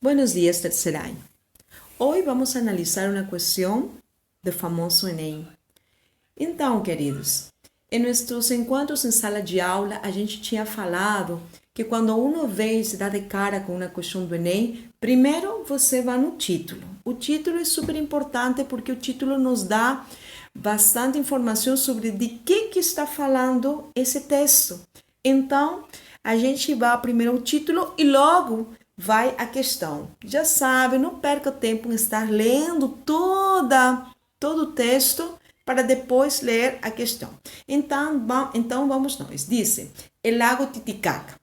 Buenos días, tercer año. Hoy vamos a analisar uma questão do famoso Enem. Então, queridos, em nossos encontros em sala de aula, a gente tinha falado que quando uno vê e se dá de cara com uma questão do Enem, primeiro você vai no título. O título é super importante porque o título nos dá bastante informação sobre de que está falando esse texto. Então, a gente vai primeiro ao título e logo vai a questão. Já sabe, não perca tempo em estar lendo todo o texto para depois ler a questão. Então vamos nós. Diz, o Lago Titicaca.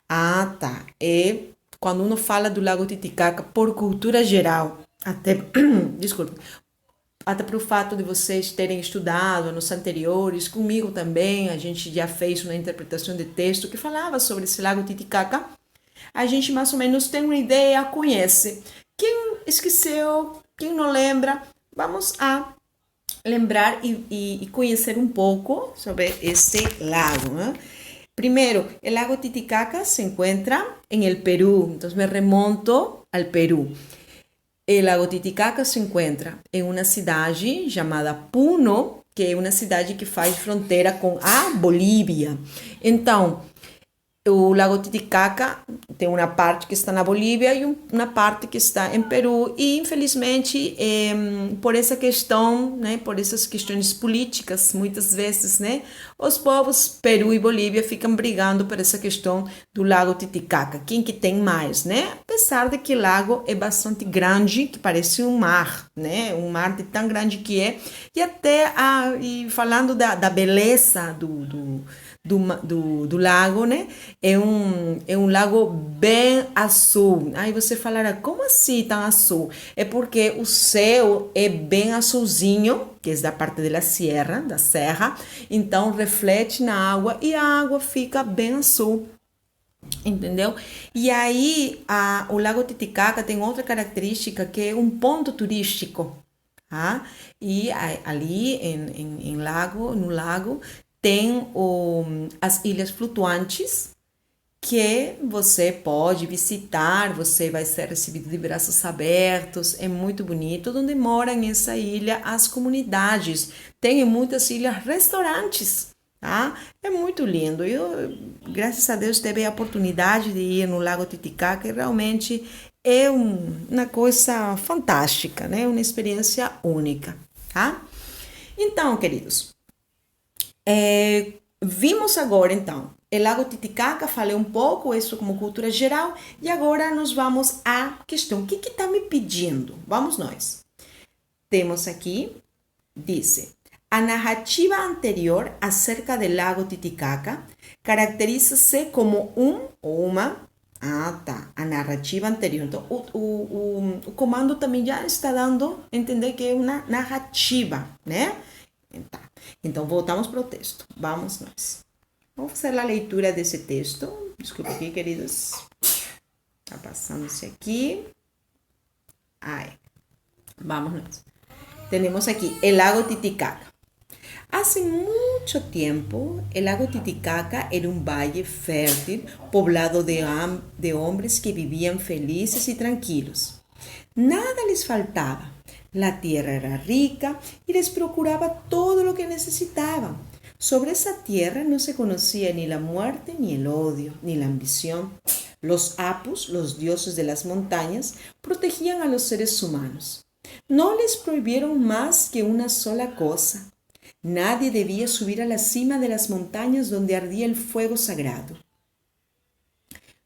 Ah, tá. E quando uno fala do Lago Titicaca, por cultura geral, até, desculpe, até pelo fato de vocês terem estudado nos anteriores, comigo também, a gente já fez uma interpretação de texto que falava sobre esse Lago Titicaca, a gente mais ou menos tem uma ideia, conhece. Quem esqueceu, quem não lembra, vamos a lembrar e conhecer um pouco sobre este lago, né? Primeiro, o lago Titicaca se encuentra en el Perú, entonces me remonto al Perú. O lago Titicaca se encontra em uma cidade chamada Puno, que é uma cidade que faz fronteira com a Bolívia. Então, o lago Titicaca tem uma parte que está na Bolívia e uma parte que está em Peru e infelizmente por essa questão, né, por essas questões políticas, muitas vezes, né, os povos Peru e Bolívia ficam brigando por essa questão do lago Titicaca, quem que tem mais, né? Apesar de que o lago é bastante grande, que parece um mar, né? Um mar de tão grande que é e até e falando da beleza do lago, né? É um lago bem azul. Aí você falará, como assim tão azul? É porque o céu é bem azulzinho, que é da parte da serra, então reflete na água e a água fica bem azul. Entendeu? E aí o Lago Titicaca tem outra característica que é um ponto turístico. Tá? E ali no lago tem as ilhas flutuantes que você pode visitar, você vai ser recebido de braços abertos, é muito bonito, onde moram nessa ilha as comunidades, tem em muitas ilhas restaurantes, tá? É muito lindo, eu, graças a Deus, tive a oportunidade de ir no Lago Titicaca e realmente é uma coisa fantástica, né? Uma experiência única, tá? Então, queridos, vimos agora então o Lago Titicaca, falei um pouco isso como cultura geral e agora nós vamos à questão. O que está me pedindo? Vamos nós. Temos aqui, diz, a narrativa anterior acerca do Lago Titicaca caracteriza-se como ou uma. Ah, tá. A narrativa anterior. Então, o comando também já está dando a entender que é uma narrativa, né? Tá. Então, voltamos para o texto. Vamos nós. Vamos fazer a leitura desse texto. Desculpa aqui, queridos. Tá passando-se aqui. Ai. Vamos nós. Temos aqui o Lago Titicaca. Hace mucho tiempo, el lago Titicaca era un valle fértil poblado de hombres que vivían felices y tranquilos. Nada les faltaba. La tierra era rica y les procuraba todo lo que necesitaban. Sobre esa tierra no se conocía ni la muerte, ni el odio, ni la ambición. Los apus, los dioses de las montañas, protegían a los seres humanos. No les prohibieron más que una sola cosa. Nadie debía subir a la cima de las montañas donde ardía el fuego sagrado.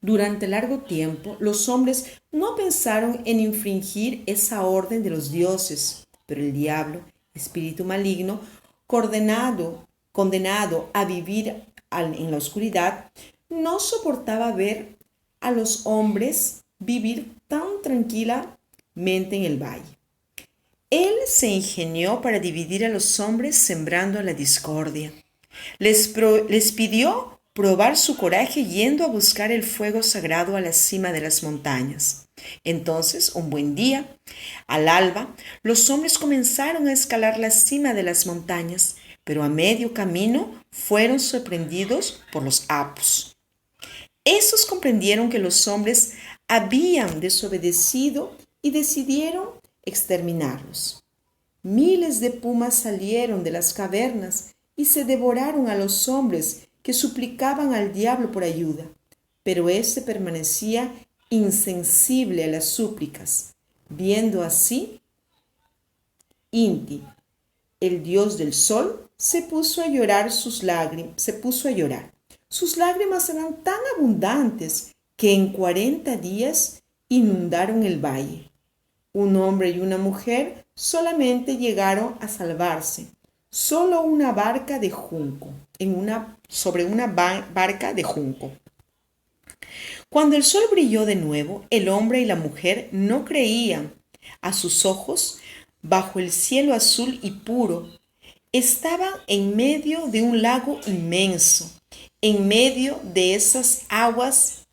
Durante largo tiempo, los hombres no pensaron en infringir esa orden de los dioses, pero el diablo, espíritu maligno, condenado a vivir en la oscuridad, no soportaba ver a los hombres vivir tan tranquilamente en el valle. Él se ingenió para dividir a los hombres sembrando la discordia. Les pidió probar su coraje yendo a buscar el fuego sagrado a la cima de las montañas. Entonces, un buen día, al alba, los hombres comenzaron a escalar la cima de las montañas, pero a medio camino fueron sorprendidos por los apus. Estos comprendieron que los hombres habían desobedecido y decidieron exterminarlos. Miles de pumas salieron de las cavernas y se devoraron a los hombres que suplicaban al diablo por ayuda, pero éste permanecía insensible a las súplicas. Viendo así, Inti, el dios del sol, se puso a llorar. Sus lágrimas eran tan abundantes que en 40 días inundaron el valle. Un hombre y una mujer solamente llegaron a salvarse. Solo una barca de junco, sobre una barca de junco. Cuando el sol brilló de nuevo, el hombre y la mujer no creían a sus ojos. Bajo el cielo azul y puro, estaban en medio de un lago inmenso. En medio de esas aguas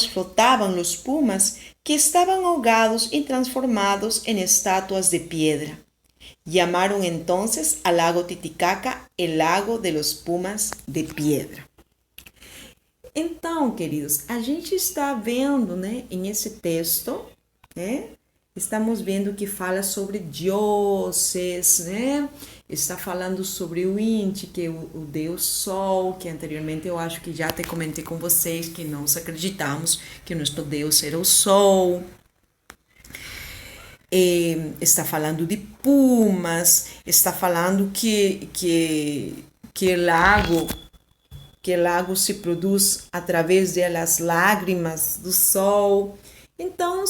flotaban los pumas que estaban ahogados y transformados en estatuas de piedra. Llamaron entonces al lago Titicaca el lago de los pumas de pedra. Então, queridos, a gente está vendo, né, em esse texto, né, estamos vendo que fala sobre deuses, né? Está falando sobre o Inti, que é o deus Sol, que anteriormente eu acho que já até comentei com vocês que nós acreditamos que nosso deus era o Sol. Está falando de pumas, está falando que o lago se produz através das lágrimas do sol. Então,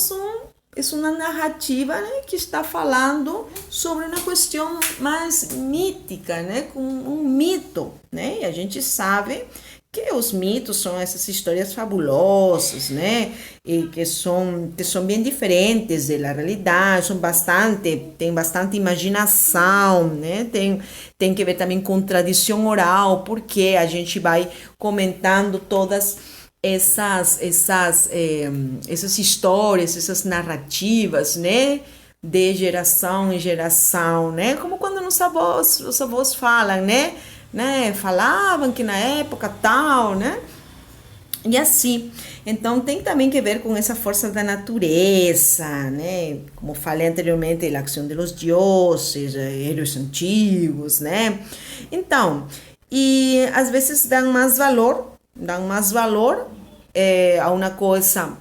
é uma narrativa, né, que está falando sobre uma questão mais mítica, né, com um mito, né? E a gente sabe que os mitos são essas histórias fabulosas, né, e que são bem diferentes da realidade, tem bastante imaginação, né, tem que ver também com tradição oral, porque a gente vai comentando todas essas histórias, essas narrativas, né, de geração em geração, né, como quando os avós falam, né, falavam que na época tal, né, e assim. Então tem também que ver com essa força da natureza, né, como falei anteriormente, a ação dos deuses, heróis antigos, né. Então, e às vezes dão mais valor a uma coisa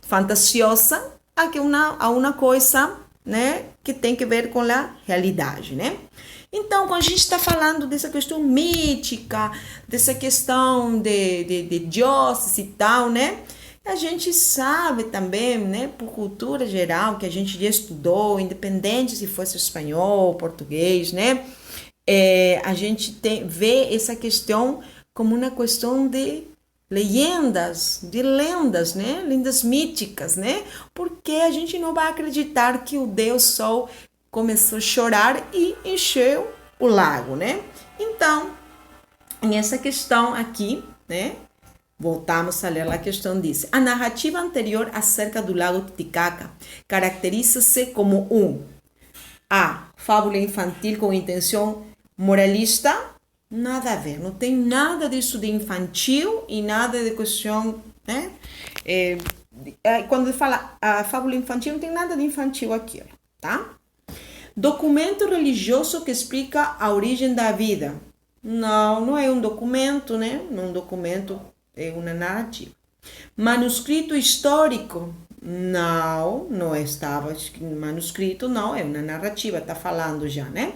fantasiosa a uma coisa, né, que tem que ver com a realidade, né? Então, quando a gente está falando dessa questão mítica, dessa questão de deuses e tal, né? A gente sabe também, né, por cultura geral, que a gente já estudou, independente se fosse espanhol, português, né? A gente vê essa questão como uma questão de lendas, né? Lendas míticas, né? Porque a gente não vai acreditar que o Deus Sol começou a chorar e encheu o lago, né? Então, nessa questão aqui, né? Voltamos a ler a questão, diz: a narrativa anterior acerca do lago Titicaca caracteriza-se como A. Fábula infantil com intenção moralista. Nada a ver, não tem nada disso de infantil e nada de questão, né? Quando fala a fábula infantil, não tem nada de infantil aqui, tá? Documento religioso que explica a origem da vida. Não é um documento, né? Não, um documento é uma narrativa. Manuscrito histórico. Não estava manuscrito, não, é uma narrativa, está falando já, né?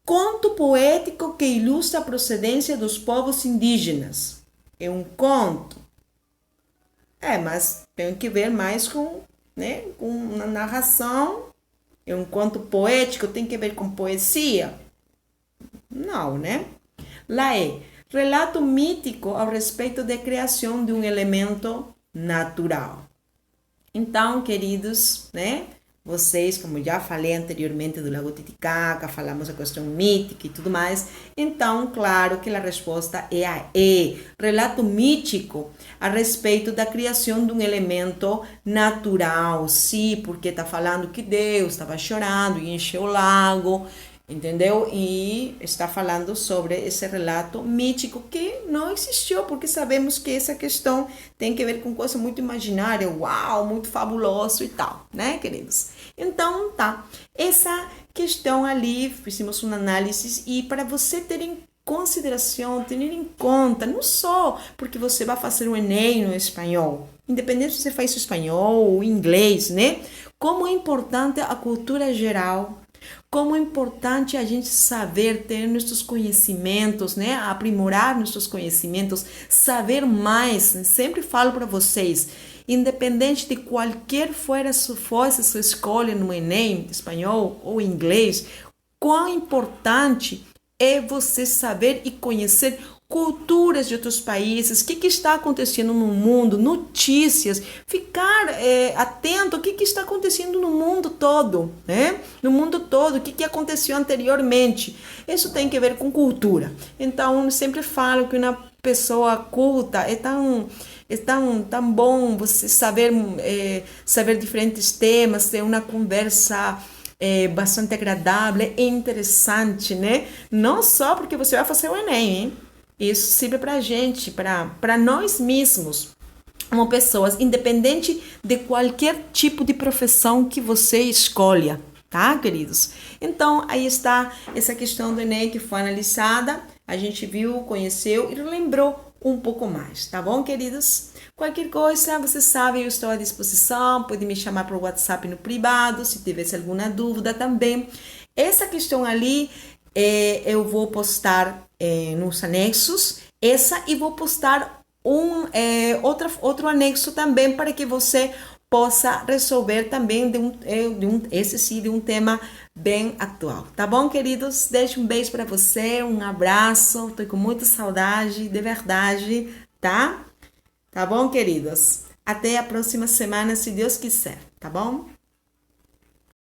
Conto poético que ilustra a procedência dos povos indígenas. É um conto. Mas tem que ver mais com, né, com uma narração. É um conto poético, tem que ver com poesia? Não, né? Lá relato mítico ao respeito da criação de um elemento natural. Então, queridos, né? Vocês, como já falei anteriormente do Lago Titicaca, falamos a questão mítica e tudo mais. Então, claro que a resposta é a E. Relato mítico a respeito da criação de um elemento natural. Sim, porque está falando que Deus estava chorando e encheu o lago. entendeu? E está falando sobre esse relato mítico que não existiu, porque sabemos que essa questão tem que ver com coisa muito imaginária, uau, muito fabuloso e tal, né, queridos? Então, tá. Essa questão ali, fizemos uma análise e para você ter em consideração, ter em conta, não só porque você vai fazer o Enem no espanhol, independente se você faz o espanhol ou inglês, né? Como é importante a cultura geral, como é importante a gente saber ter nossos conhecimentos, né? Aprimorar nossos conhecimentos, saber mais. Né? Sempre falo para vocês, independente de qualquer fosse a sua escolha no Enem, espanhol ou inglês, quão importante é você saber e conhecer culturas de outros países, o que está acontecendo no mundo, notícias, ficar atento ao que está acontecendo no mundo todo, né? No mundo todo, o que aconteceu anteriormente. Isso tem que ver com cultura. Então, eu sempre falo que uma pessoa culta é tão bom você saber diferentes temas, ter uma conversa bastante agradável e interessante, né? Não só porque você vai fazer o Enem, hein? Isso serve para a gente, para nós mesmos, como pessoas, independente de qualquer tipo de profissão que você escolha, tá, queridos? Então, aí está essa questão do Enem que foi analisada, a gente viu, conheceu e lembrou um pouco mais, tá bom, queridos? Qualquer coisa, você sabe, eu estou à disposição, pode me chamar por WhatsApp no privado, se tivesse alguma dúvida também. Essa questão ali, eu vou postar nos anexos, essa, e vou postar outro anexo também para que você possa resolver também esse sim, de um tema bem atual. Tá bom, queridos? Deixo um beijo para você, um abraço, tô com muita saudade, de verdade, tá? Tá bom, queridos? Até a próxima semana, se Deus quiser, tá bom?